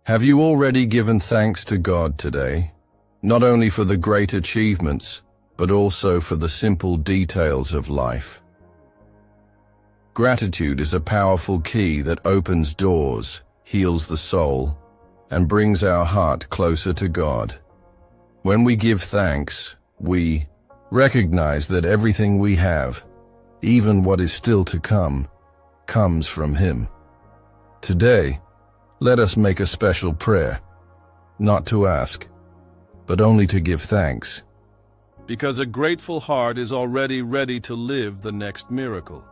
Have you already given thanks to God today? Not only for the great achievements, but also for the simple details of life. Gratitude is a powerful key that opens doors, heals the soul, and brings our heart closer to God. When we give thanks, we recognize that everything we have, even what is still to come, comes from Him. Today, let us make a special prayer, not to ask, but only to give thanks. Because a grateful heart is already ready to live the next miracle.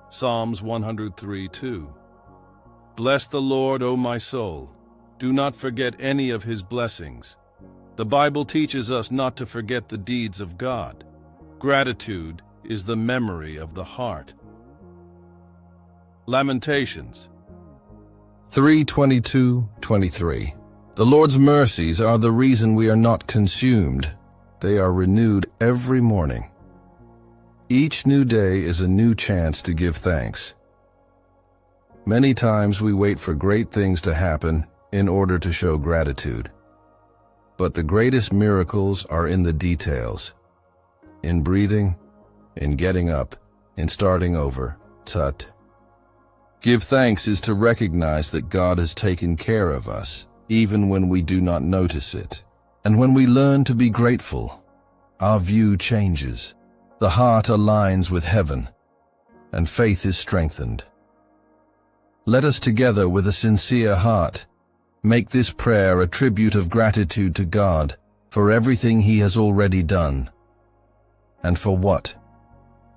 Psalms 103:2. Bless the Lord, O my soul. Do not forget any of His blessings. The Bible teaches us not to forget the deeds of God. Gratitude is the memory of the heart. Lamentations 3:22-23. The Lord's mercies are the reason we are not consumed. They are renewed every morning. Each new day is a new chance to give thanks. Many times we wait for great things to happen in order to show gratitude. But the greatest miracles are in the details. In breathing, in getting up, in starting over. Tut. Give thanks is to recognize that God has taken care of us, even when we do not notice it. And when we learn to be grateful, our view changes. The heart aligns with heaven, and faith is strengthened. Let us together with a sincere heart make this prayer a tribute of gratitude to God for everything He has already done, and for what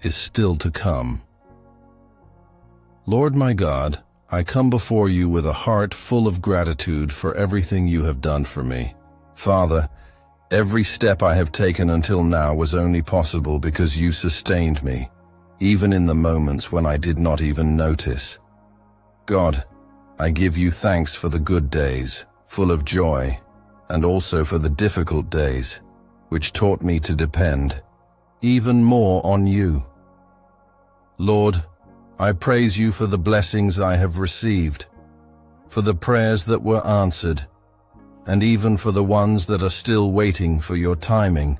is still to come. Lord my God, I come before you with a heart full of gratitude for everything you have done for me. Father, every step I have taken until now was only possible because you sustained me, even in the moments when I did not even notice. God, I give you thanks for the good days, full of joy, and also for the difficult days, which taught me to depend even more on you. Lord, I praise you for the blessings I have received, for the prayers that were answered, and even for the ones that are still waiting for your timing.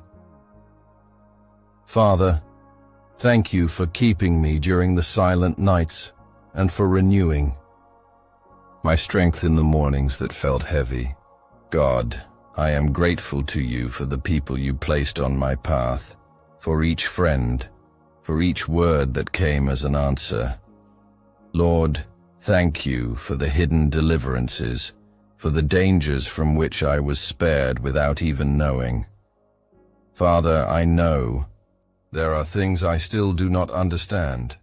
Father, thank you for keeping me during the silent nights and for renewing my strength in the mornings that felt heavy. God, I am grateful to you for the people you placed on my path, for each friend, for each word that came as an answer. Lord, thank you for the hidden deliverances, for the dangers from which I was spared without even knowing. Father, I know there are things I still do not understand,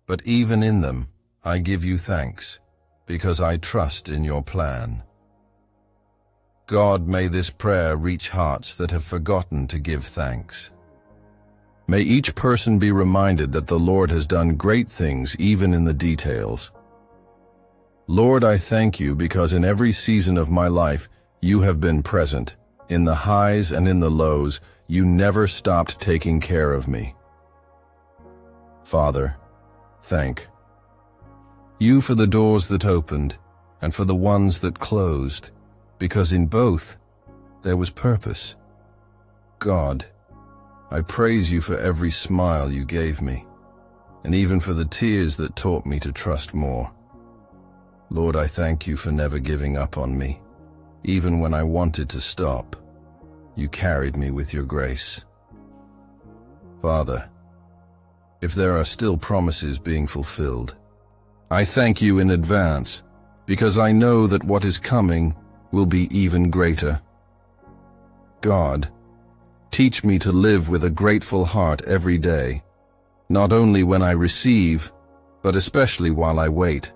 but even in them, I give you thanks, because I trust in your plan. God, may this prayer reach hearts that have forgotten to give thanks. May each person be reminded that the Lord has done great things even in the details. Lord, I thank you because in every season of my life, you have been present. In the highs and in the lows, you never stopped taking care of me. Father, thank you for the doors that opened and for the ones that closed, because in both there was purpose. God, I praise you for every smile you gave me, and even for the tears that taught me to trust more. Lord, I thank you for never giving up on me. Even when I wanted to stop, you carried me with your grace. Father, if there are still promises being fulfilled, I thank you in advance, because I know that what is coming will be even greater. God, teach me to live with a grateful heart every day, not only when I receive, but especially while I wait.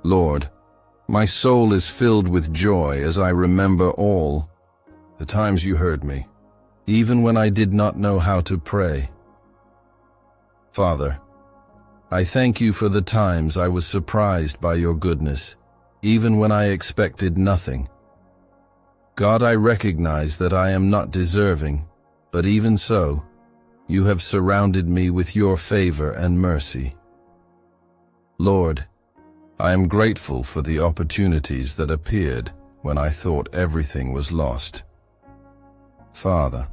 Lord, my soul is filled with joy as I remember all the times you heard me, even when I did not know how to pray. Father, I thank you for the times I was surprised by your goodness, even when I expected nothing. God, I recognize that I am not deserving, but even so, you have surrounded me with your favor and mercy. Lord, I am grateful for the opportunities that appeared when I thought everything was lost. Father,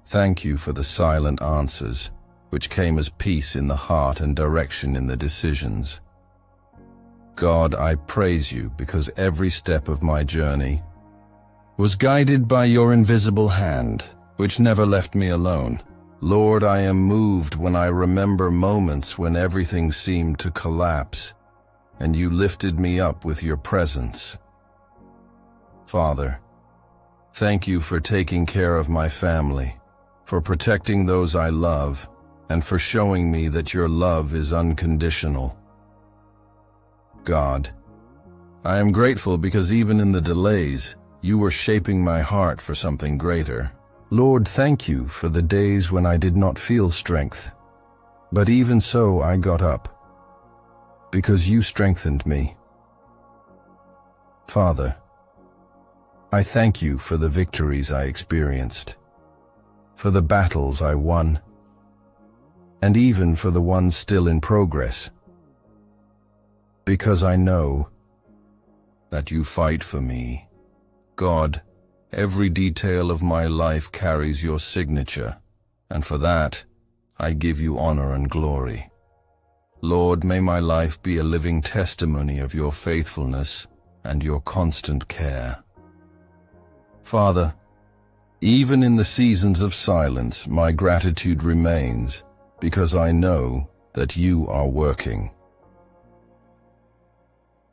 thank you for the silent answers, which came as peace in the heart and direction in the decisions. God, I praise you because every step of my journey was guided by your invisible hand, which never left me alone. Lord, I am moved when I remember moments when everything seemed to collapse, and you lifted me up with your presence. Father, thank you for taking care of my family, for protecting those I love, and for showing me that your love is unconditional. God, I am grateful because even in the delays, you were shaping my heart for something greater. Lord, thank you for the days when I did not feel strength, but even so I got up, because you strengthened me. Father, I thank you for the victories I experienced, for the battles I won, and even for the ones still in progress, because I know that you fight for me. God, every detail of my life carries your signature, and for that, I give you honor and glory. Lord, may my life be a living testimony of your faithfulness and your constant care. Father, even in the seasons of silence, my gratitude remains, because I know that you are working.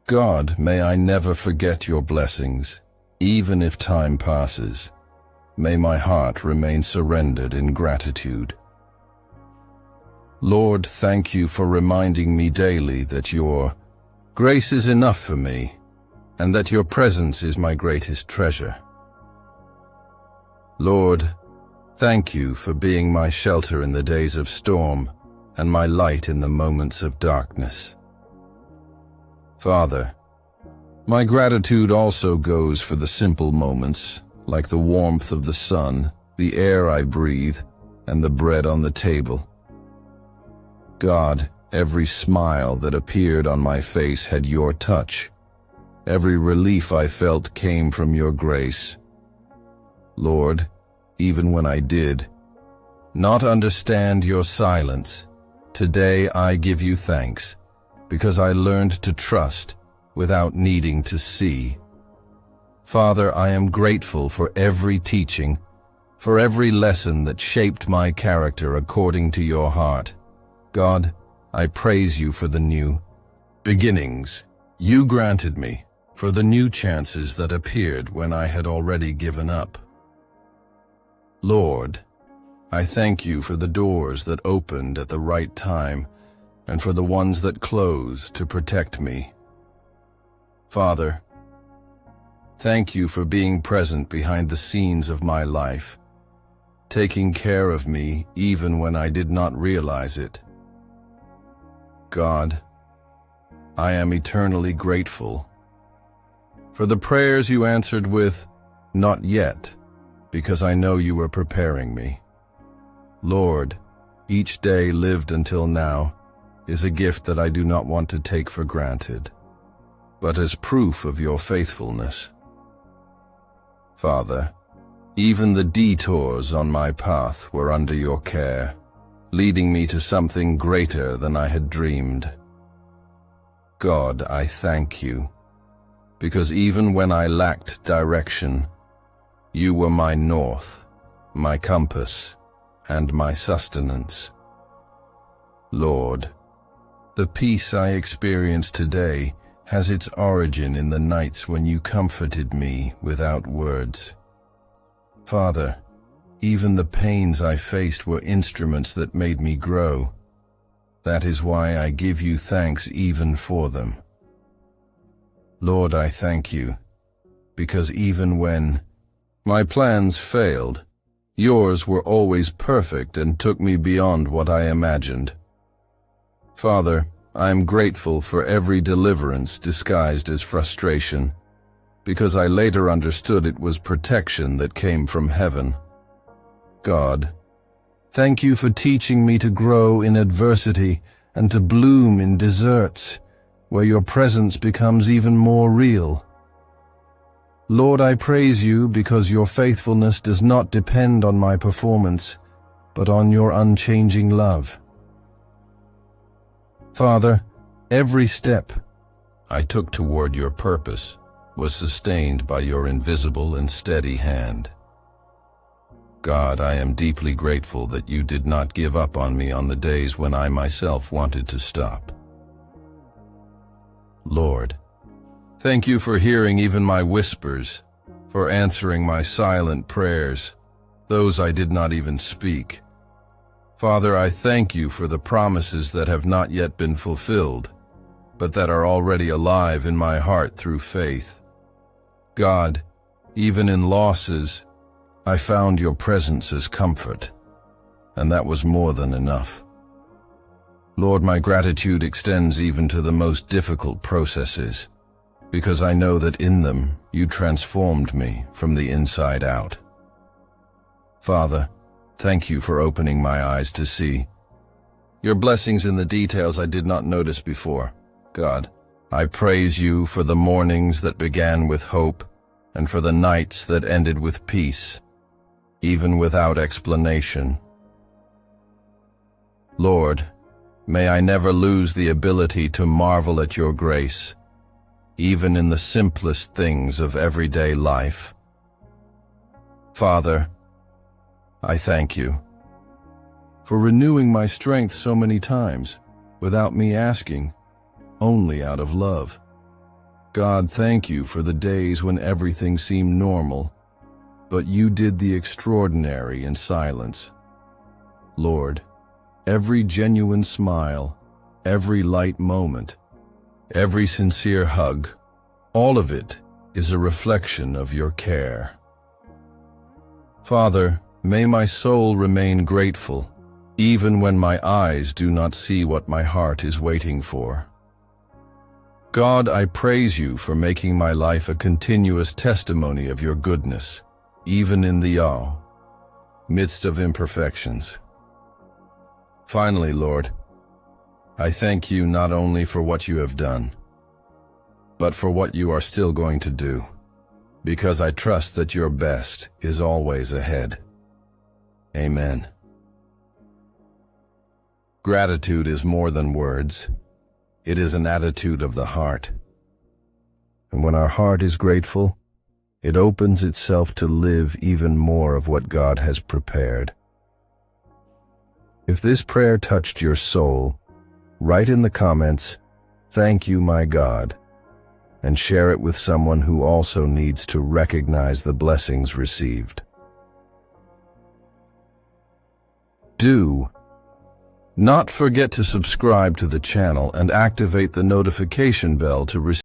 God, may I never forget your blessings. Even if time passes, may my heart remain surrendered in gratitude. Lord, thank you for reminding me daily that your grace is enough for me, and that your presence is my greatest treasure. Lord, thank you for being my shelter in the days of storm, and my light in the moments of darkness. Father, my gratitude also goes for the simple moments, like the warmth of the sun, the air I breathe, and the bread on the table. God, every smile that appeared on my face had your touch. Every relief I felt came from your grace. Lord, even when I did not understand your silence, today I give you thanks, because I learned to trust without needing to see. Father, I am grateful for every teaching, for every lesson that shaped my character according to your heart. God, I praise you for the new beginnings you granted me, for the new chances that appeared when I had already given up. Lord, I thank you for the doors that opened at the right time and for the ones that closed to protect me. Father, thank you for being present behind the scenes of my life, taking care of me even when I did not realize it. God, I am eternally grateful for the prayers you answered with, "Not yet," because I know you were preparing me. Lord, each day lived until now is a gift that I do not want to take for granted, but as proof of your faithfulness. Father, even the detours on my path were under your care, leading me to something greater than I had dreamed. God, I thank you, because even when I lacked direction, you were my north, my compass, and my sustenance. Lord, the peace I experience today has its origin in the nights when you comforted me without words. Father, even the pains I faced were instruments that made me grow. That is why I give you thanks even for them. Lord, I thank you, because even when my plans failed, yours were always perfect and took me beyond what I imagined. Father, I am grateful for every deliverance disguised as frustration, because I later understood it was protection that came from heaven. God, thank you for teaching me to grow in adversity and to bloom in deserts, where your presence becomes even more real. Lord, I praise you because your faithfulness does not depend on my performance, but on your unchanging love. Father, every step I took toward your purpose was sustained by your invisible and steady hand. God, I am deeply grateful that you did not give up on me on the days when I myself wanted to stop. Lord, thank you for hearing even my whispers, for answering my silent prayers, those I did not even speak. Father, I thank you for the promises that have not yet been fulfilled, but that are already alive in my heart through faith. God, even in losses, I found your presence as comfort, and that was more than enough. Lord, my gratitude extends even to the most difficult processes, because I know that in them you transformed me from the inside out. Father, thank you for opening my eyes to see your blessings in the details I did not notice before. God, I praise you for the mornings that began with hope and for the nights that ended with peace, even without explanation. Lord, may I never lose the ability to marvel at your grace, even in the simplest things of everyday life. Father, I thank you for renewing my strength so many times without me asking, only out of love. God, thank you for the days when everything seemed normal, but you did the extraordinary in silence. Lord, every genuine smile, every light moment, every sincere hug, all of it is a reflection of your care. Father, may my soul remain grateful, even when my eyes do not see what my heart is waiting for. God, I praise you for making my life a continuous testimony of your goodness, even in the midst of imperfections. Finally, Lord, I thank you not only for what you have done, but for what you are still going to do, because I trust that your best is always ahead. Amen. Gratitude is more than words. It is an attitude of the heart. And when our heart is grateful, it opens itself to live even more of what God has prepared. If this prayer touched your soul, write in the comments, "Thank you, my God," and share it with someone who also needs to recognize the blessings received. Do not forget to subscribe to the channel and activate the notification bell to receive